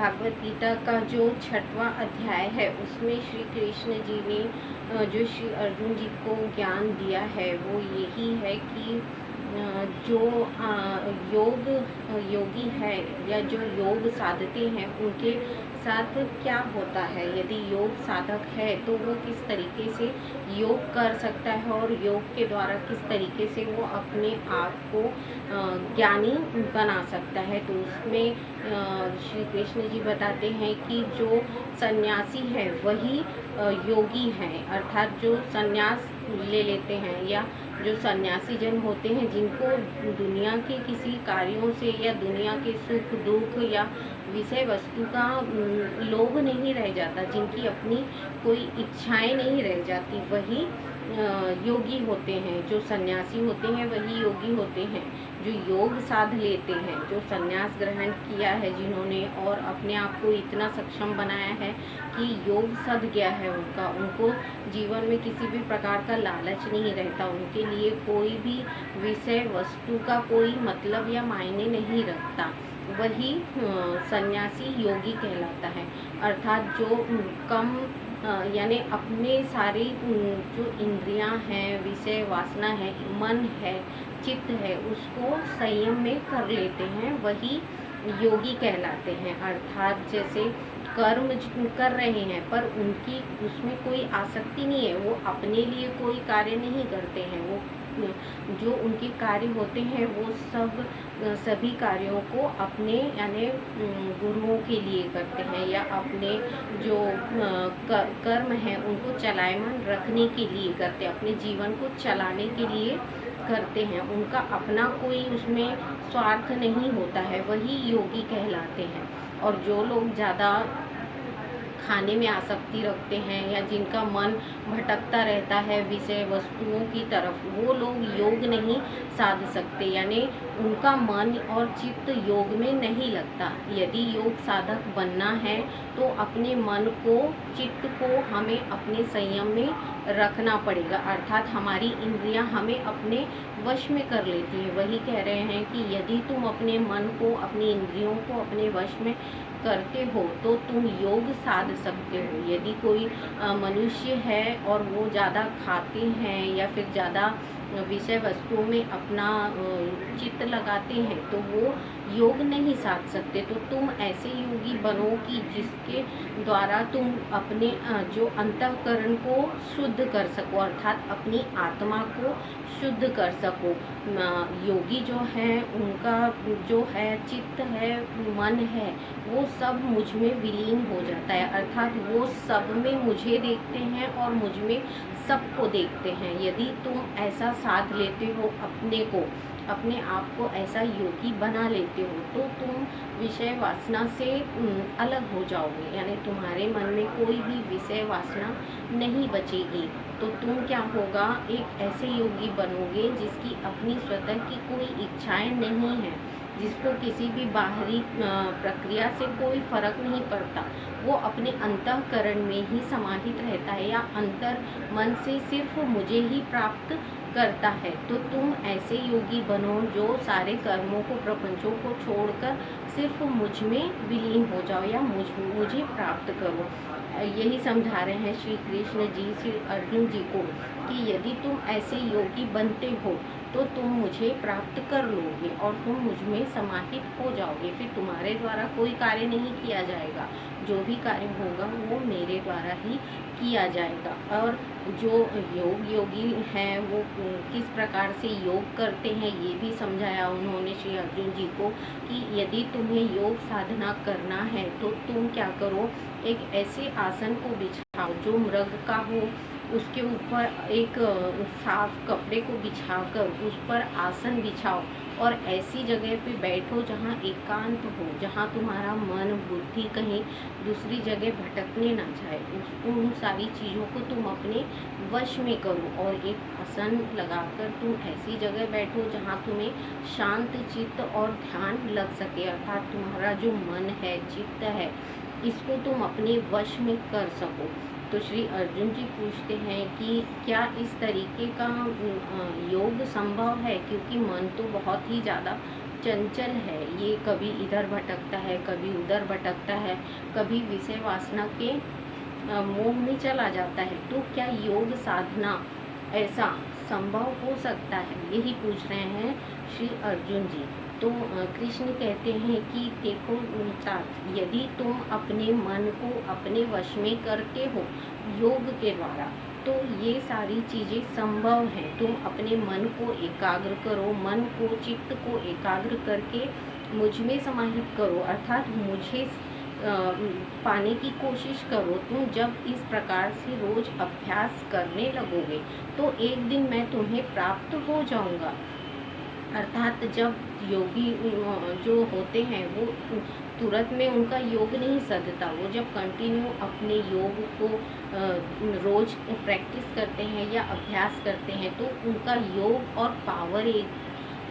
भागवत गीता का जो 6वां अध्याय है उसमें श्री कृष्ण जी ने जो श्री अर्जुन जी को ज्ञान दिया है वो यही है कि जो योगी है या जो योग साधते हैं उनके साथ क्या होता है। यदि योग साधक है तो वो किस तरीके से योग कर सकता है और योग के द्वारा किस तरीके से वो अपने आप को ज्ञानी बना सकता है। तो उसमें श्री कृष्ण जी बताते हैं कि जो सन्यासी है वही योगी हैं, अर्थात जो सन्यास ले लेते हैं या जो सन्यासी जन होते हैं जिनको दुनिया के किसी कार्यों से या दुनिया के सुख दुख या विषय वस्तु का लोभ नहीं रह जाता, जिनकी अपनी कोई इच्छाएं नहीं रह जाती, वही योगी होते हैं। जो सन्यासी होते हैं वही योगी होते हैं। जो योग साध लेते हैं, जो सन्यास ग्रहण किया है जिन्होंने और अपने आप को इतना सक्षम बनाया है कि योग सध गया है उनको जीवन में किसी भी प्रकार का लालच नहीं रहता, उनके लिए कोई भी विषय वस्तु का कोई मतलब या मायने नहीं रखता, वही सन्यासी योगी कहलाता है। अर्थात जो कम यानी अपने सारी जो इंद्रियां हैं, विषय वासना है, मन है, चित्त है, उसको संयम में कर लेते हैं, वही योगी कहलाते हैं। अर्थात जैसे कर्म कर रहे हैं पर उनकी उसमें कोई आसक्ति नहीं है, वो अपने लिए कोई कार्य नहीं करते हैं, वो जो उनके कार्य होते हैं वो सभी कार्यों को अपने यानी गुरुओं के लिए करते हैं या अपने जो कर्म हैं उनको चलायमान रखने के लिए करते हैं, अपने जीवन को चलाने के लिए करते हैं। उनका अपना कोई उसमें स्वार्थ नहीं होता है, वही योगी कहलाते हैं। और जो लोग ज़्यादा खाने में आसक्ति रखते हैं या जिनका मन भटकता रहता है विषय वस्तुओं की तरफ, वो लोग योग नहीं साध सकते, यानी उनका मन और चित्त योग में नहीं लगता। यदि योग साधक बनना है तो अपने मन को, चित्त को हमें अपने संयम में रखना पड़ेगा, अर्थात हमारी इंद्रियां हमें अपने वश में कर लेती हैं। वही कह रहे हैं कि यदि तुम अपने मन को, अपनी इंद्रियों को अपने वश में करते हो तो तुम योग साध सकते हो। यदि कोई मनुष्य है और वो ज़्यादा खाते हैं या फिर ज़्यादा विषय वस्तुओं में अपना चित्त लगाते हैं तो वो योग नहीं साध सकते। तो तुम ऐसे योगी बनो कि जिसके द्वारा तुम अपने जो अंतःकरण को शुद्ध कर सको, अर्थात अपनी आत्मा को शुद्ध कर सको। योगी जो है उनका जो है चित्त है, मन है, वो सब मुझ में विलीन हो जाता है, अर्थात वो सब में मुझे देखते हैं और मुझ में सबको देखते हैं। यदि तुम ऐसा साध लेते हो अपने आप को ऐसा योगी बना लेते हो तो तुम विषय वासना से अलग हो जाओगे, यानी तुम्हारे मन में कोई भी विषय वासना नहीं बचेगी। तो तुम क्या होगा, एक ऐसे योगी बनोगे जिसकी अपनी स्वतः की कोई इच्छाएं नहीं है, जिसको किसी भी बाहरी प्रक्रिया से कोई फर्क नहीं पड़ता, वो अपने अंतःकरण में ही समाहित रहता है या अंतर मन से सिर्फ मुझे ही प्राप्त करता है। तो तुम ऐसे योगी बनो जो सारे कर्मों को, प्रपंचों को छोड़कर सिर्फ मुझ में विलीन हो जाओ या मुझे प्राप्त करो। यही समझा रहे हैं श्री कृष्ण जी श्री अर्जुन जी को कि यदि तुम ऐसे योगी बनते हो तो तुम मुझे प्राप्त कर लोगे और तुम मुझ में समाहित हो जाओगे, फिर तुम्हारे द्वारा कोई कार्य नहीं किया जाएगा, जो भी कार्य होगा वो मेरे द्वारा ही किया जाएगा। और जो योगी हैं वो किस प्रकार से योग करते हैं ये भी समझाया उन्होंने श्री अर्जुन जी को कि यदि तुम्हें योग साधना करना है तो तुम क्या करो, एक ऐसे आसन को बिछाओ जो मृग का हो, उसके ऊपर एक साफ कपड़े को बिछाकर उस पर आसन बिछाओ और ऐसी जगह पे बैठो जहाँ एकांत हो, जहाँ तुम्हारा मन बुद्धि कहीं दूसरी जगह भटकने ना जाए। उन सारी चीज़ों को तुम अपने वश में करो और एक आसन लगाकर तुम ऐसी जगह बैठो जहाँ तुम्हें शांत चित्त और ध्यान लग सके, अर्थात तुम्हारा जो मन है, चित्त है, इसको तुम अपने वश में कर सको। तो श्री अर्जुन जी पूछते हैं कि क्या इस तरीके का योग संभव है, क्योंकि मन तो बहुत ही ज़्यादा चंचल है, ये कभी इधर भटकता है, कभी उधर भटकता है, कभी विषय वासना के मोह में चला जाता है, तो क्या योग साधना ऐसा संभव हो सकता है? यही पूछ रहे हैं श्री अर्जुन जी। तो कृष्ण कहते हैं कि देखो तात, यदि तुम अपने मन को अपने वश में करते हो योग के द्वारा, तो ये सारी चीज़ें संभव हैं। तुम अपने मन को एकाग्र करो, मन को चित्त को एकाग्र करके मुझ में समाहित करो, अर्थात मुझे पाने की कोशिश करो। तुम जब इस प्रकार से रोज अभ्यास करने लगोगे तो एक दिन मैं तुम्हें प्राप्त हो जाऊंगा। अर्थात जब योगी जो होते हैं वो तुरंत में उनका योग नहीं सधता, वो जब कंटिन्यू अपने योग को रोज प्रैक्टिस करते हैं या अभ्यास करते हैं तो उनका योग और पावर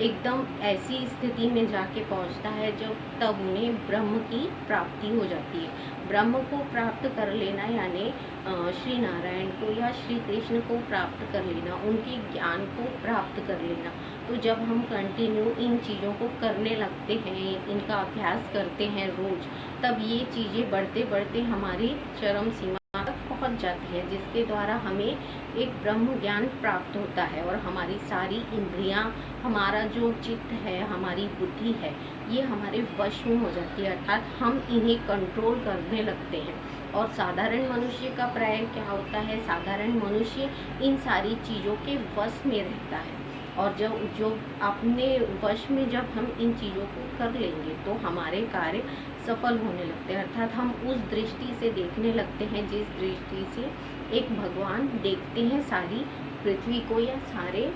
एकदम ऐसी स्थिति में जाके पहुंचता है जब तब उन्हें ब्रह्म की प्राप्ति हो जाती है। ब्रह्म को प्राप्त कर लेना यानी श्री नारायण को या श्री कृष्ण को प्राप्त कर लेना, उनके ज्ञान को प्राप्त कर लेना। तो जब हम कंटिन्यू इन चीज़ों को करने लगते हैं, इनका अभ्यास करते हैं रोज, तब ये चीज़ें बढ़ते बढ़ते हमारी चरम सीमा तक पहुंच जाती है, जिसके द्वारा हमें एक ब्रह्म ज्ञान प्राप्त होता है और हमारी सारी इंद्रियां, हमारा जो चित्त है, हमारी बुद्धि है, ये हमारे वश में हो जाती है, अर्थात हम इन्हें कंट्रोल करने लगते हैं। और साधारण मनुष्य का प्राय क्या होता है, साधारण मनुष्य इन सारी चीज़ों के वश में रहता है। और जो अपने वश में जब हम इन चीज़ों को कर लेंगे तो हमारे कार्य सफल होने लगते हैं, अर्थात हम उस दृष्टि से देखने लगते हैं जिस दृष्टि से एक भगवान देखते हैं सारी पृथ्वी को या सारे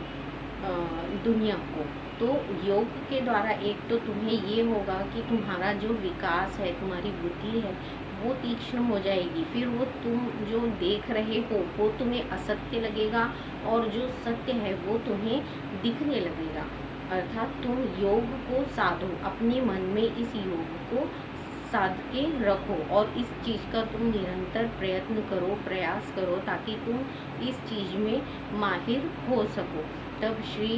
दुनिया को। तो योग के द्वारा एक तो तुम्हें ये होगा कि तुम्हारा जो विकास है, तुम्हारी बुद्धि है, वो तीक्ष्ण हो जाएगी। फिर वो तुम जो देख रहे हो वो तुम्हें असत्य लगेगा और जो सत्य है वो तुम्हें दिखने लगेगा। अर्थात तुम योग को साधो, अपने मन में इस योग को साध के रखो और इस चीज़ का तुम निरंतर प्रयत्न करो, प्रयास करो, ताकि तुम इस चीज़ में माहिर हो सको। तब श्री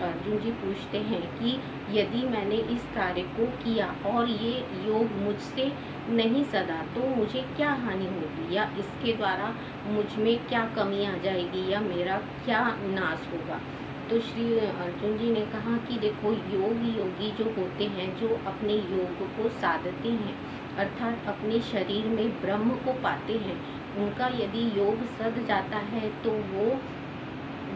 अर्जुन जी पूछते हैं कि यदि मैंने इस कार्य को किया और ये योग मुझसे नहीं सदा तो मुझे क्या हानि होगी, या इसके द्वारा मुझ में क्या कमी आ जाएगी, या मेरा क्या नाश होगा। तो श्री अर्जुन जी ने कहा कि देखो, योगी जो होते हैं, जो अपने योग को साधते हैं, अर्थात अपने शरीर में ब्रह्म को पाते हैं, उनका यदि योग सध जाता है तो वो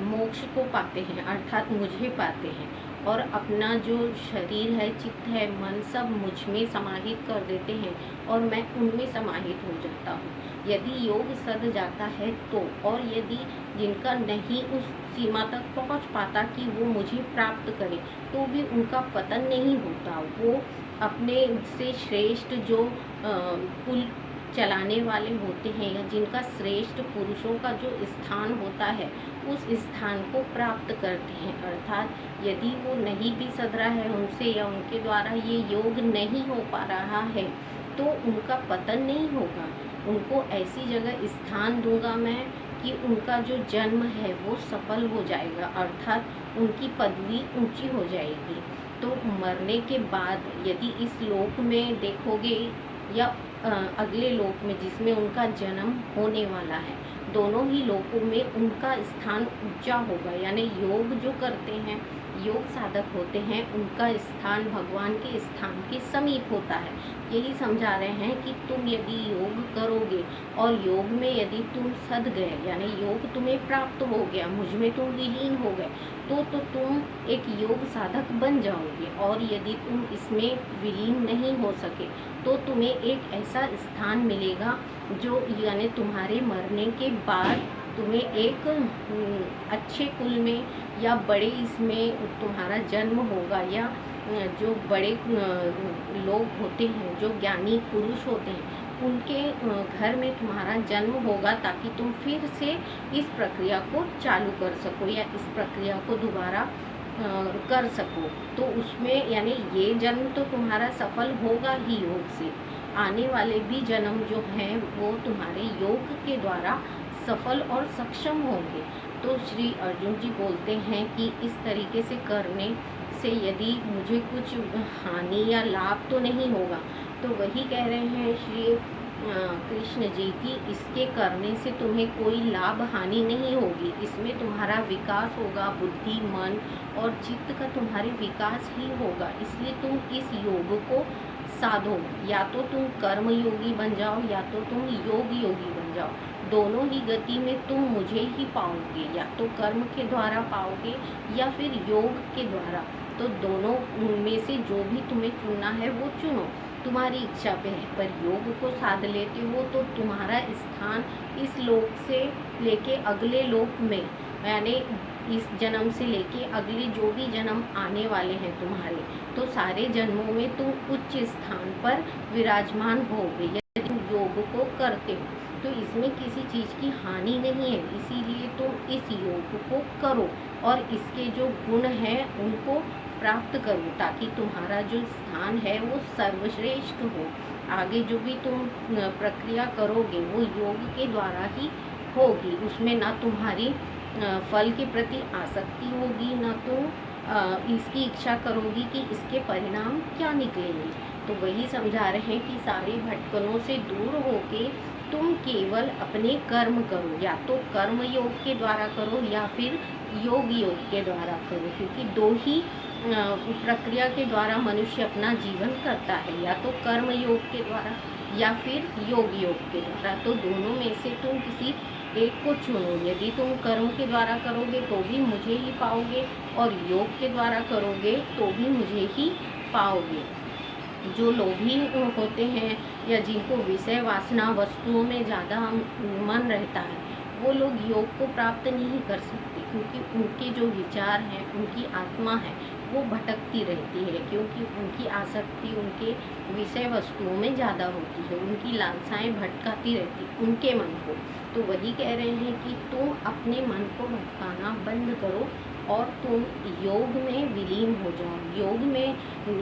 मोक्ष को पाते हैं, अर्थात मुझे पाते हैं, और अपना जो शरीर है, चित्त है, मन सब मुझ में समाहित कर देते हैं और मैं उनमें समाहित हो जाता हूँ। यदि योग सध जाता है तो, और यदि जिनका नहीं उस सीमा तक पहुँच पाता कि वो मुझे प्राप्त करे, तो भी उनका पतन नहीं होता। वो अपने से श्रेष्ठ जो कुल चलाने वाले होते हैं या जिनका श्रेष्ठ पुरुषों का जो स्थान होता है, उस स्थान को प्राप्त करते हैं। अर्थात यदि वो नहीं भी सध रहा है उनसे या उनके द्वारा ये योग नहीं हो पा रहा है तो उनका पतन नहीं होगा। उनको ऐसी जगह स्थान दूंगा मैं कि उनका जो जन्म है वो सफल हो जाएगा, अर्थात उनकी पदवी ऊंची हो जाएगी। तो मरने के बाद यदि इस लोक में देखोगे या अगले लोक में जिसमें उनका जन्म होने वाला है, दोनों ही लोकों में उनका स्थान ऊंचा होगा। यानी योग जो करते हैं, योग साधक होते हैं, उनका स्थान भगवान के स्थान के समीप होता है। यही समझा रहे हैं कि तुम यदि योग करोगे और योग में यदि तुम सध गए, यानी योग तुम्हें प्राप्त हो गया, मुझ में तुम विलीन हो गए, तो तुम एक योग साधक बन जाओगे। और यदि तुम इसमें विलीन नहीं हो सके तो तुम्हें एक ऐसा स्थान मिलेगा जो यानी तुम्हारे मरने के बाद तुम्हें एक अच्छे कुल में या बड़े इसमें तुम्हारा जन्म होगा, या जो बड़े लोग होते हैं, जो ज्ञानी पुरुष होते हैं, उनके घर में तुम्हारा जन्म होगा, ताकि तुम फिर से इस प्रक्रिया को चालू कर सको या इस प्रक्रिया को दोबारा कर सको। तो उसमें यानी ये जन्म तो तुम्हारा सफल होगा ही योग से, आने वाले भी जन्म जो हैं वो तुम्हारे योग के द्वारा सफल और सक्षम होंगे। तो श्री अर्जुन जी बोलते हैं कि इस तरीके से करने इससे यदि मुझे कुछ हानि या लाभ तो नहीं होगा। तो वही कह रहे हैं श्री कृष्ण जी की इसके करने से तुम्हें कोई लाभ हानि नहीं होगी, इसमें तुम्हारा विकास होगा, बुद्धि मन और चित्त का तुम्हारे विकास ही होगा। इसलिए तुम इस योग को साधो, या तो तुम कर्म योगी बन जाओ या तो तुम योग योगी बन जाओ। दोनों ही गति में तुम मुझे ही पाओगे, या तो कर्म के द्वारा पाओगे या फिर योग के द्वारा। तो दोनों में से जो भी तुम्हें चुनना है वो चुनो, तुम्हारी इच्छा पे है। पर योग को साध लेते हो तो तुम्हारा स्थान इस लोक से लेके अगले लोक में, यानी इस जन्म से लेके अगले जो भी जन्म आने वाले हैं तुम्हारे, तो सारे जन्मों में तुम उच्च स्थान पर विराजमान होगे यदि तुम योग को करते हो। तो इसमें किसी चीज़ की हानि नहीं है, इसीलिए तुम इस योग को करो और इसके जो गुण हैं उनको प्राप्त करो, ताकि तुम्हारा जो स्थान है वो सर्वश्रेष्ठ हो। आगे जो भी तुम प्रक्रिया करोगे वो योग के द्वारा ही होगी, उसमें ना तुम्हारी फल के प्रति आसक्ति होगी, ना तुम इसकी इच्छा करोगी कि इसके परिणाम क्या निकलेंगे। तो वही समझा रहे हैं कि सारे भटकनों से दूर होके तुम केवल अपने कर्म करो, या तो कर्म योग के द्वारा करो या फिर योग के द्वारा करो, क्योंकि दो ही प्रक्रिया के द्वारा मनुष्य अपना जीवन करता है, या तो कर्म योग के द्वारा या फिर योग के द्वारा। तो दोनों में से तुम किसी एक को चुनो। यदि तुम कर्म के द्वारा करोगे तो भी मुझे ही पाओगे, और योग के द्वारा करोगे तो भी मुझे ही पाओगे। जो लोभी होते हैं या जिनको विषय वासना वस्तुओं में ज़्यादा मन रहता है, वो लोग योग को प्राप्त नहीं कर सकते, क्योंकि उनके जो विचार हैं, उनकी आत्मा है वो भटकती रहती है, क्योंकि उनकी आसक्ति उनके विषय वस्तुओं में ज़्यादा होती है, उनकी लालसाएं भटकाती रहती उनके मन को। तो वही कह रहे हैं कि तुम अपने मन को भटकाना बंद करो और तुम योग में विलीन हो जाओ।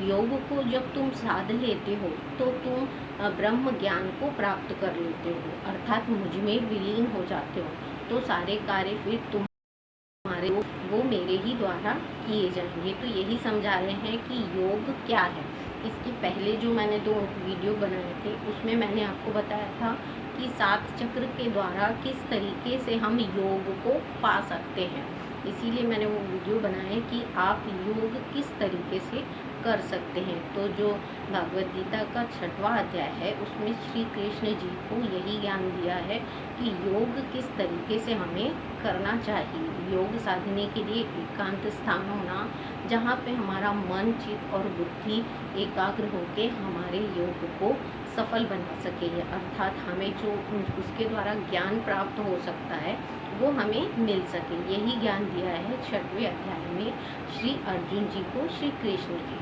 योग को जब तुम साध लेते हो तो तुम ब्रह्म ज्ञान को प्राप्त कर लेते हो, अर्थात मुझ में विलीन हो जाते हो। तो सारे कार्य फिर तुम्हारे वो मेरे ही द्वारा किए जाएंगे। तो यही समझा रहे हैं कि योग क्या है। इसके पहले जो मैंने 2 वीडियो बनाए थे उसमें मैंने आपको बताया था कि 7 चक्र के द्वारा किस तरीके से हम योग को पा सकते हैं। इसीलिए मैंने वो वीडियो बनाए कि आप योग किस तरीके से कर सकते हैं। तो जो भगवद गीता का 6वां अध्याय है उसमें श्री कृष्ण जी को यही ज्ञान दिया है कि योग किस तरीके से हमें करना चाहिए। योग साधने के लिए एकांत स्थान होना, जहाँ पे हमारा मन चित्त और बुद्धि एकाग्र होके हमारे योग को सफल बना सके, अर्थात हमें जो उसके द्वारा ज्ञान प्राप्त हो सकता है वो हमें मिल सके। यही ज्ञान दिया है 6वें अध्याय में श्री अर्जुन जी को श्री कृष्ण जी।